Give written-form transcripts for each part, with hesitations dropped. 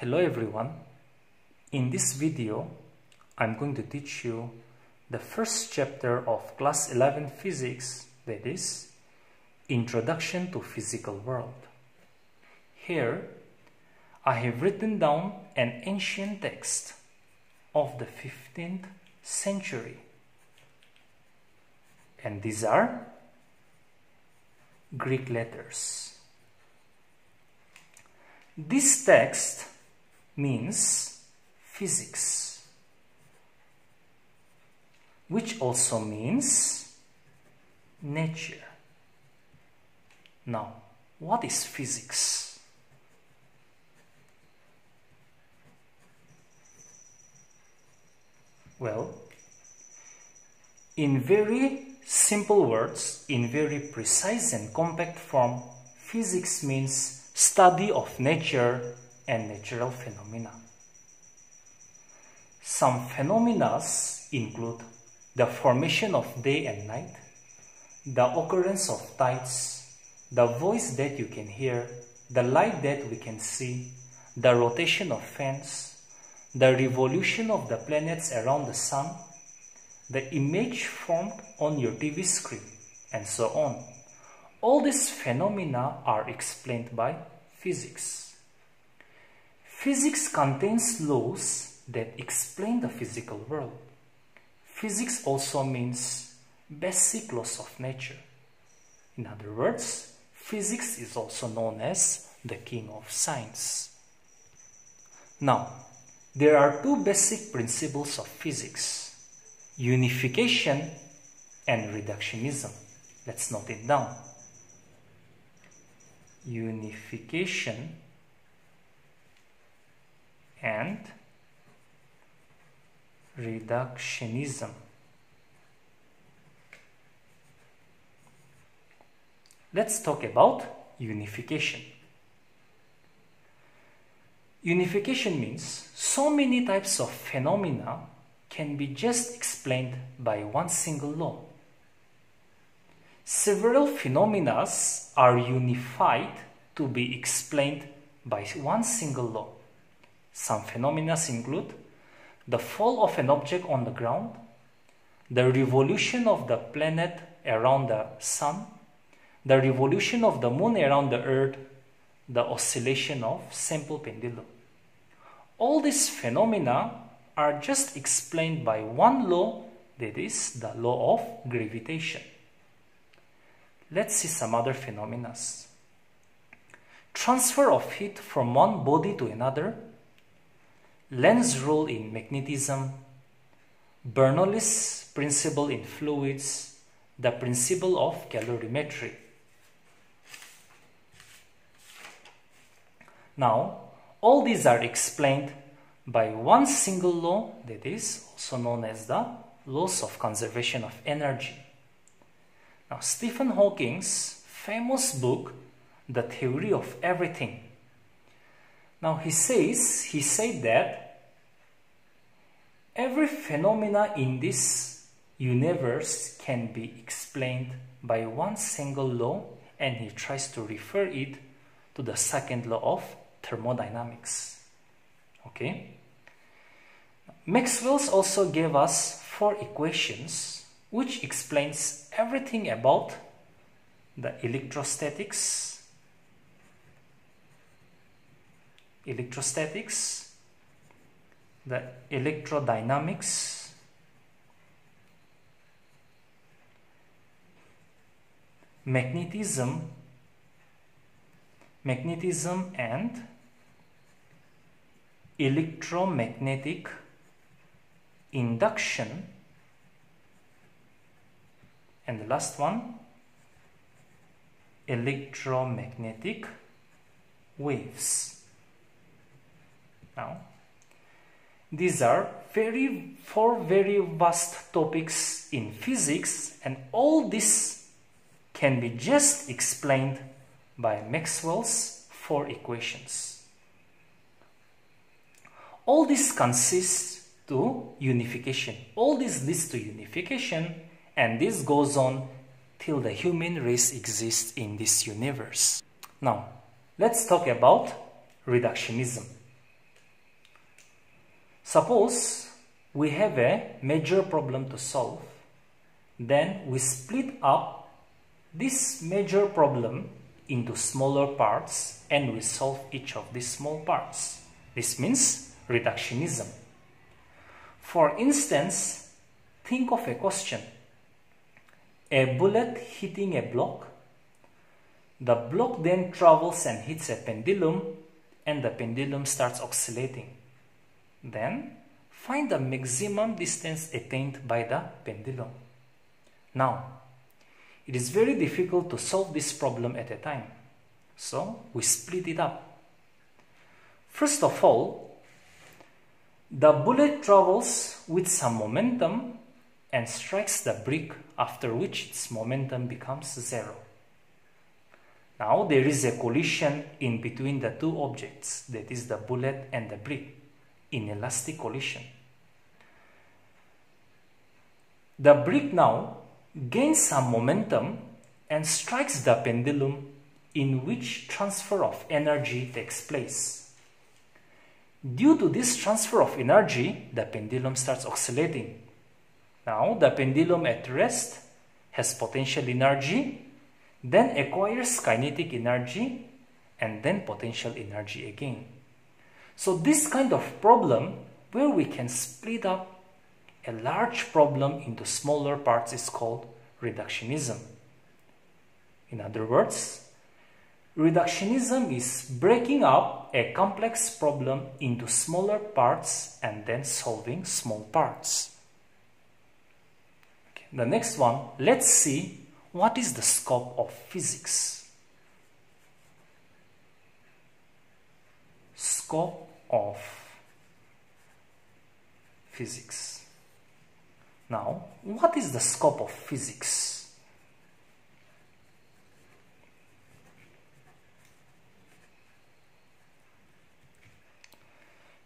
Hello everyone. In this video, I'm going to teach you the first chapter of class 11 physics, that is Introduction to Physical World. Here, I have written down an ancient text of the 15th century. And these are Greek letters. This text means physics, which also means nature. Now, what is physics? Well, in very simple words, in very precise and compact form, physics means study of nature and natural phenomena. Some phenomena include the formation of day and night, the occurrence of tides, the voice that you can hear, the light that we can see, the rotation of fans, the revolution of the planets around the sun, the image formed on your TV screen, and so on. All these phenomena are explained by physics. Physics contains laws that explain the physical world. Physics also means basic laws of nature. In other words, physics is also known as the king of science. Now, there are two basic principles of physics: unification and reductionism. Let's note it down. Unification and reductionism. Let's talk about unification. Unification means so many types of phenomena can be just explained by one single law. Several phenomena are unified to be explained by one single law. Some phenomena include the fall of an object on the ground, the revolution of the planet around the sun, the revolution of the moon around the earth, the oscillation of simple pendulum. All these phenomena are just explained by one law, that is the law of gravitation. Let's see some other phenomena. Transfer of heat from one body to another, Lenz's rule in magnetism, Bernoulli's principle in fluids, the principle of calorimetry. Now, all these are explained by one single law, that is also known as the laws of conservation of energy. Now, Stephen Hawking's famous book, The Theory of Everything. Now, he said that every phenomena in this universe can be explained by one single law, and he tries to refer it to the second law of thermodynamics. Okay? Maxwell's also gave us 4 equations which explains everything about the electrostatics, the electrodynamics, magnetism and electromagnetic induction, and the last one, electromagnetic waves. Now, these are 4 very vast topics in physics, and all this can be just explained by Maxwell's 4 equations. All this consists to unification. All this leads to unification, and this goes on till the human race exists in this universe. Now, let's talk about reductionism. Suppose we have a major problem to solve, then we split up this major problem into smaller parts and we solve each of these small parts. This means reductionism. For instance, think of a question. A bullet hitting a block. The block then travels and hits a pendulum and the pendulum starts oscillating. Then find the maximum distance attained by the pendulum. Now, it is very difficult to solve this problem at a time. So, we split it up. First of all, the bullet travels with some momentum and strikes the brick, after which its momentum becomes zero. Now there is a collision in between the two objects, that is the bullet and the brick, inelastic collision. The brick now gains some momentum and strikes the pendulum, in which transfer of energy takes place. Due to this transfer of energy, the pendulum starts oscillating. Now the pendulum at rest has potential energy, then acquires kinetic energy, and then potential energy again. So this kind of problem, where we can split up a large problem into smaller parts, is called reductionism. In other words, reductionism is breaking up a complex problem into smaller parts and then solving small parts. Okay, the next one, let's see what is the scope of physics. Scope of physics. Now, what is the scope of physics?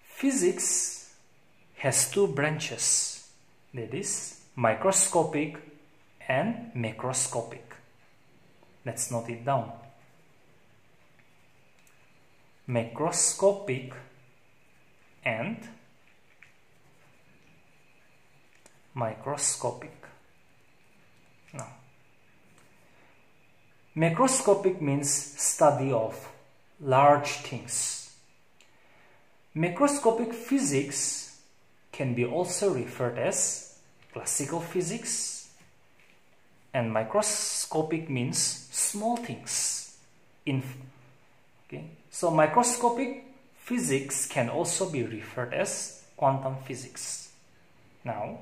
Physics has two branches, that is microscopic and macroscopic. Let's note it down. Macroscopic and microscopic. Now, macroscopic means study of large things. Macroscopic physics can be also referred as classical physics, and microscopic means small things. So microscopic physics can also be referred as quantum physics. Now,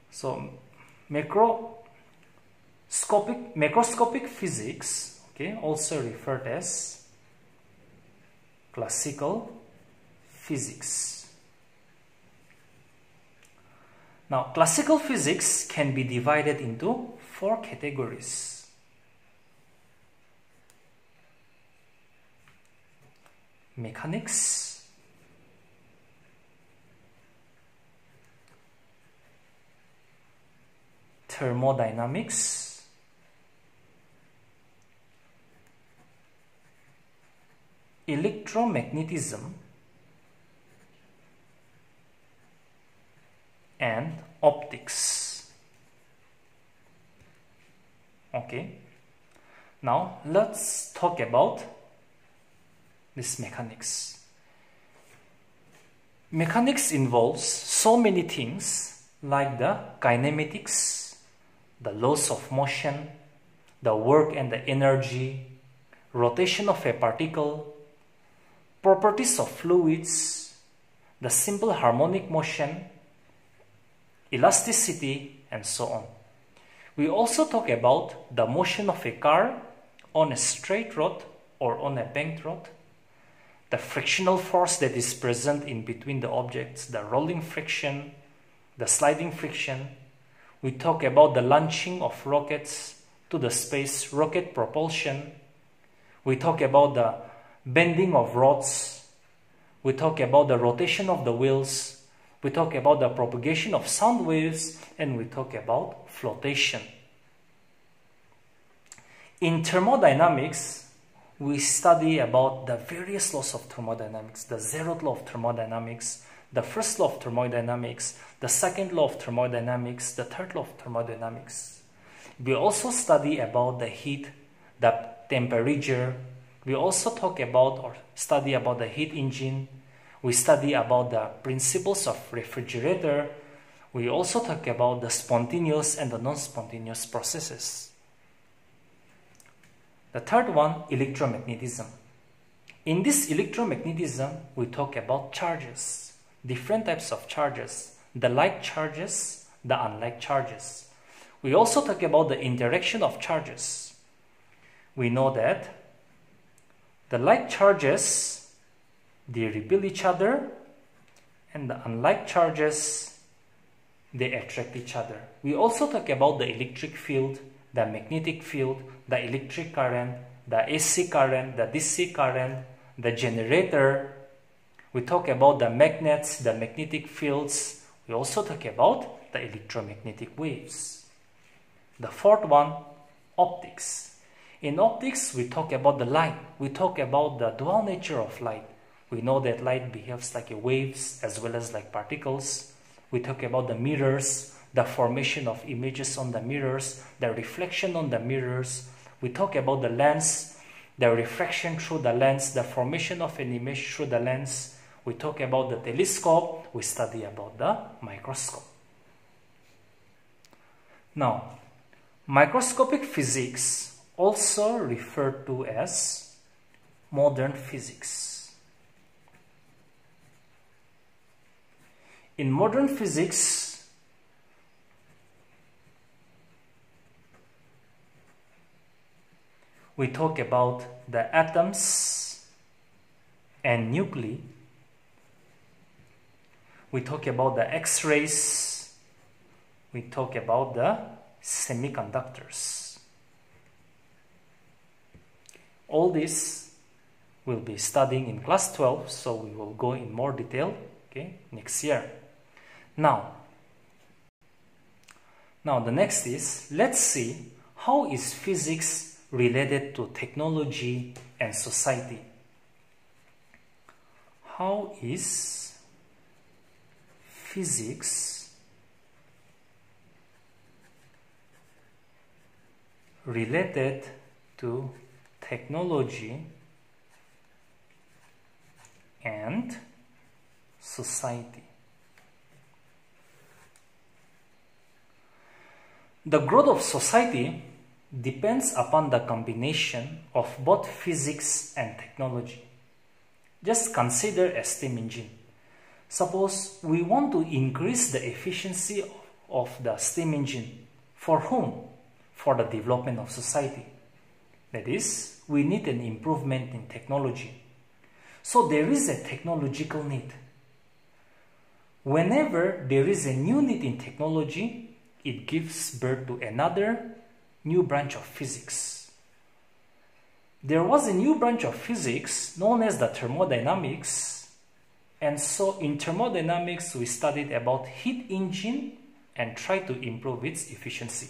so macroscopic physics, also referred as classical physics. Now, classical physics can be divided into four categories. Mechanics, thermodynamics, electromagnetism, and optics. Okay, now let's talk about this mechanics. Mechanics involves so many things like the kinematics, the laws of motion, the work and the energy, rotation of a particle, properties of fluids, the simple harmonic motion, elasticity, and so on. We also talk about the motion of a car on a straight road or on a banked road, the frictional force that is present in between the objects, the rolling friction, the sliding friction. We talk about the launching of rockets to the space, rocket propulsion. We talk about the bending of rods. We talk about the rotation of the wheels. We talk about the propagation of sound waves, and we talk about flotation. In thermodynamics, we study about the various laws of thermodynamics, the zeroth law of thermodynamics, the first law of thermodynamics, the second law of thermodynamics, the third law of thermodynamics. We also study about the heat, the temperature. We also talk about or study about the heat engine. We study about the principles of refrigerator. We also talk about the spontaneous and the non-spontaneous processes. The third one, electromagnetism. In this electromagnetism, we talk about charges, different types of charges, the like charges, the unlike charges. We also talk about the interaction of charges. We know that the like charges, they repel each other, and the unlike charges, they attract each other. We also talk about the electric field, the magnetic field, the electric current, the AC current, the DC current, the generator. We talk about the magnets, the magnetic fields. We also talk about the electromagnetic waves. The fourth one, optics. In optics, we talk about the light. We talk about the dual nature of light. We know that light behaves like waves as well as like particles. We talk about the mirrors, the formation of images on the mirrors, the reflection on the mirrors. We talk about the lens, the refraction through the lens, the formation of an image through the lens. We talk about the telescope. We study about the microscope. Now, microscopic physics, also referred to as modern physics. In modern physics, we talk about the atoms and nuclei. We talk about the X-rays. We talk about the semiconductors. All this we'll be studying in class 12, so we will go in more detail, okay, next year. Now the next is, let's see how is physics related to technology and society. How is physics related to technology and society? The growth of society depends upon the combination of both physics and technology. Just consider a steam engine. Suppose we want to increase the efficiency of the steam engine. For whom? For the development of society. That is, we need an improvement in technology. So there is a technological need. Whenever there is a new need in technology, it gives birth to another new branch of physics. There was a new branch of physics known as the thermodynamics, and so in thermodynamics we studied about heat engine and tried to improve its efficiency.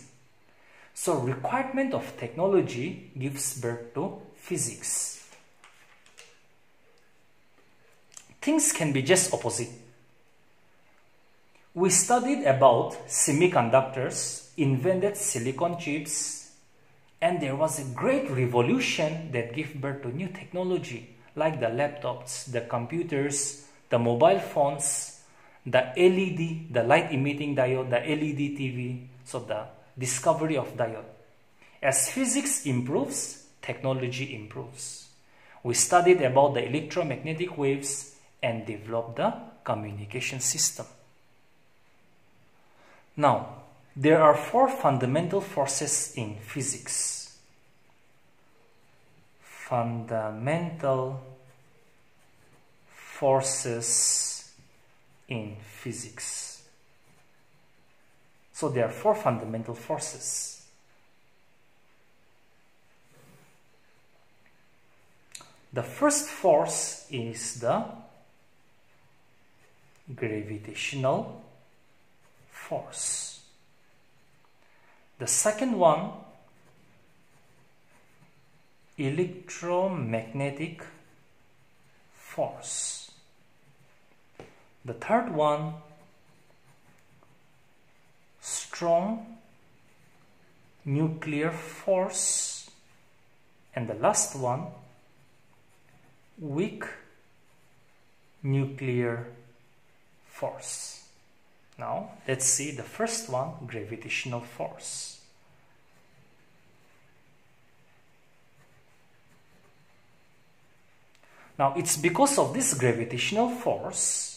So requirement of technology gives birth to physics. Things can be just opposite. We studied about semiconductors, invented silicon chips, and there was a great revolution that gave birth to new technology like the laptops, the computers, the mobile phones, the LED, the light emitting diode, the LED TV, so the discovery of diode. As physics improves, technology improves. We studied about the electromagnetic waves and developed the communication system. Now, there are four fundamental forces in physics. Fundamental forces in physics. So there are four fundamental forces. The first force is the gravitational force. The second one, electromagnetic force. The third one, strong nuclear force. And the last one, weak nuclear force. Now let's see the first one, gravitational force. Now it's because of this gravitational force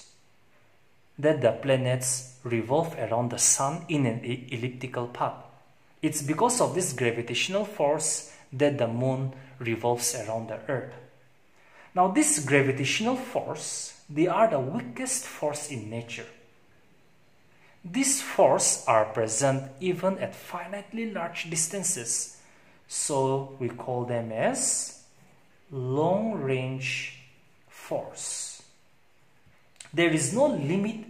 that the planets revolve around the sun in an elliptical path. It's because of this gravitational force that the moon revolves around the earth. Now this gravitational force, they are the weakest force in nature. These forces are present even at finitely large distances, so we call them as long-range force. There is no limit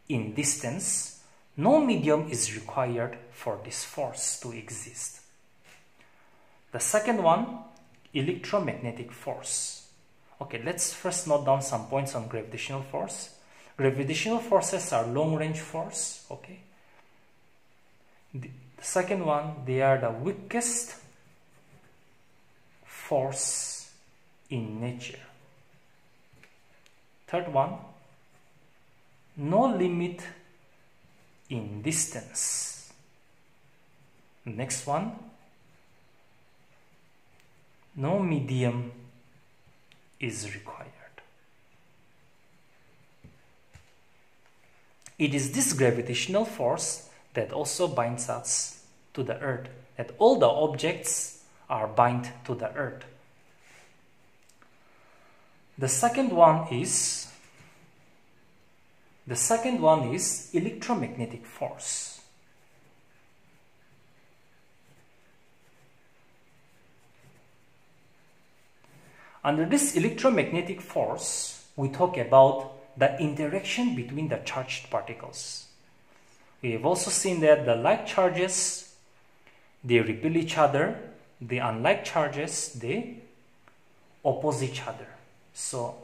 in distance. No medium is required for this force to exist. The second one, electromagnetic force. Okay, let's first note down some points on gravitational force. Gravitational forces are long-range force. Okay. The second one, they are the weakest force in nature. Third one, no limit in distance. Next one, no medium is required. It is this gravitational force that also binds us to the earth, that all the objects are bound to the earth. The second one is electromagnetic force. Under this electromagnetic force, we talk about the interaction between the charged particles. We have also seen that the like charges, they repel each other. The unlike charges, they oppose each other. So,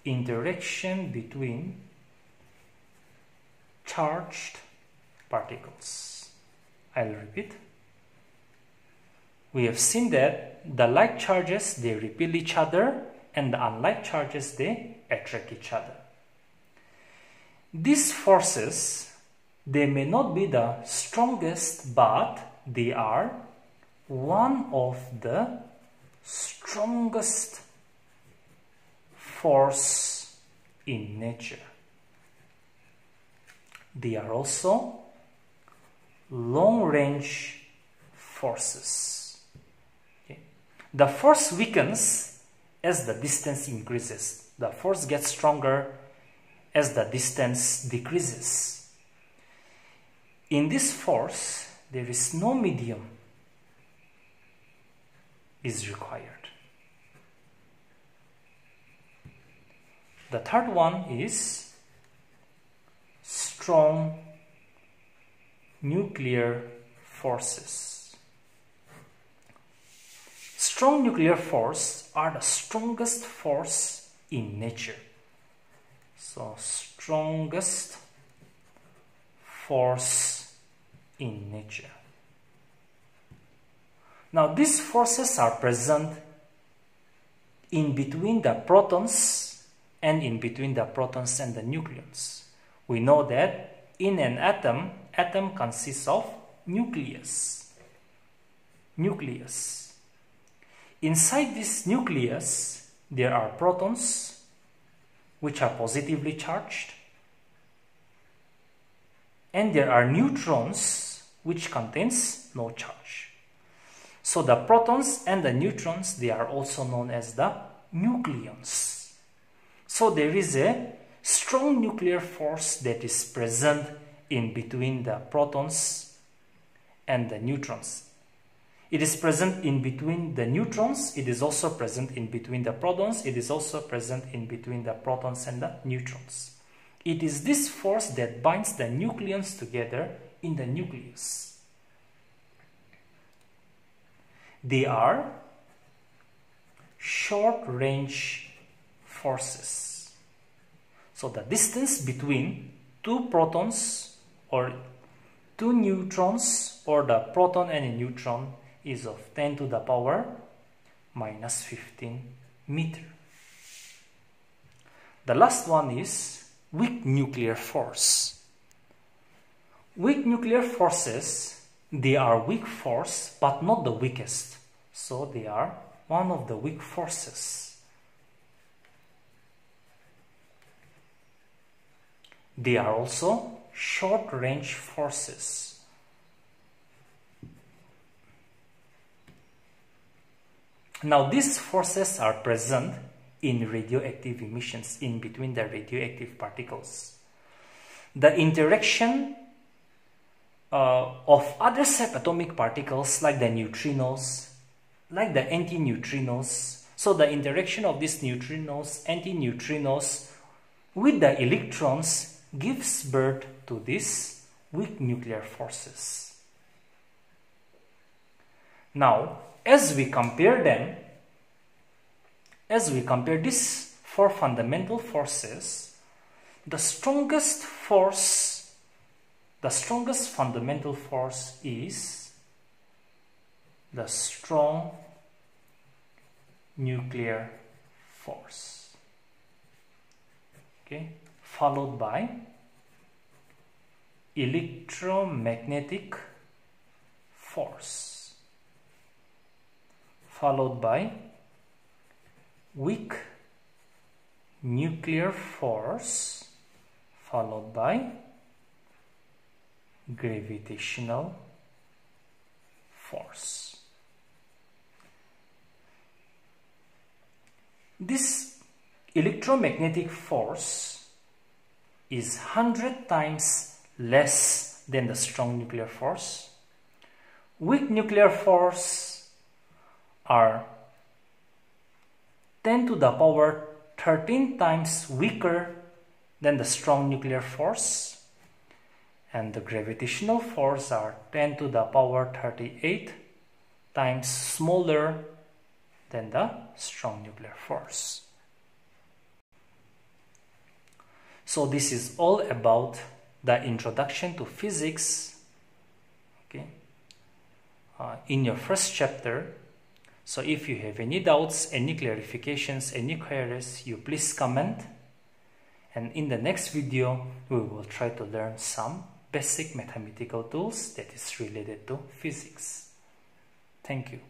interaction between charged particles. I'll repeat. We have seen that the like charges, they repel each other, and the unlike charges, they attract each other. These forces, they may not be the strongest, but they are one of the strongest force in nature. They are also long-range forces. Okay. The force weakens as the distance increases. The force gets stronger as the distance decreases. In this force, there is no medium is required. The third one is strong nuclear forces. Strong nuclear force are the strongest force in nature. So, strongest force in nature. Now, these forces are present in between the protons and in between the protons and the nucleons. We know that in an atom consists of nucleus. Inside this nucleus, there are protons which are positively charged, and there are neutrons which contains no charge. So the protons and the neutrons, they are also known as the nucleons. So there is a strong nuclear force that is present in between the protons and the neutrons. It is present in between the neutrons, it is also present in between the protons, it is also present in between the protons and the neutrons. It is this force that binds the nucleons together in the nucleus. They are short-range forces. So the distance between two protons or two neutrons, or the proton and a neutron, is of 10 to the power minus 15 meter. The last one is weak nuclear force. Weak nuclear forces, they are weak force but not the weakest. So they are one of the weak forces. They are also short range forces. Now these forces are present in radioactive emissions, in between the radioactive particles. The interaction of other subatomic particles like the neutrinos, like the antineutrinos. So the interaction of these neutrinos, antineutrinos with the electrons gives birth to these weak nuclear forces. Now, as we compare these four fundamental forces, the strongest fundamental force is the strong nuclear force. Okay, followed by electromagnetic force, followed by weak nuclear force, followed by gravitational force. This electromagnetic force is 100 times less than the strong nuclear force. Weak nuclear force are 10 to the power 13 times weaker than the strong nuclear force, and the gravitational force are 10 to the power 38 times smaller than the strong nuclear force. So this is all about the introduction to physics, okay, in your first chapter. So if you have any doubts, any clarifications, any queries, you please comment. And in the next video, we will try to learn some basic mathematical tools that is related to physics. Thank you.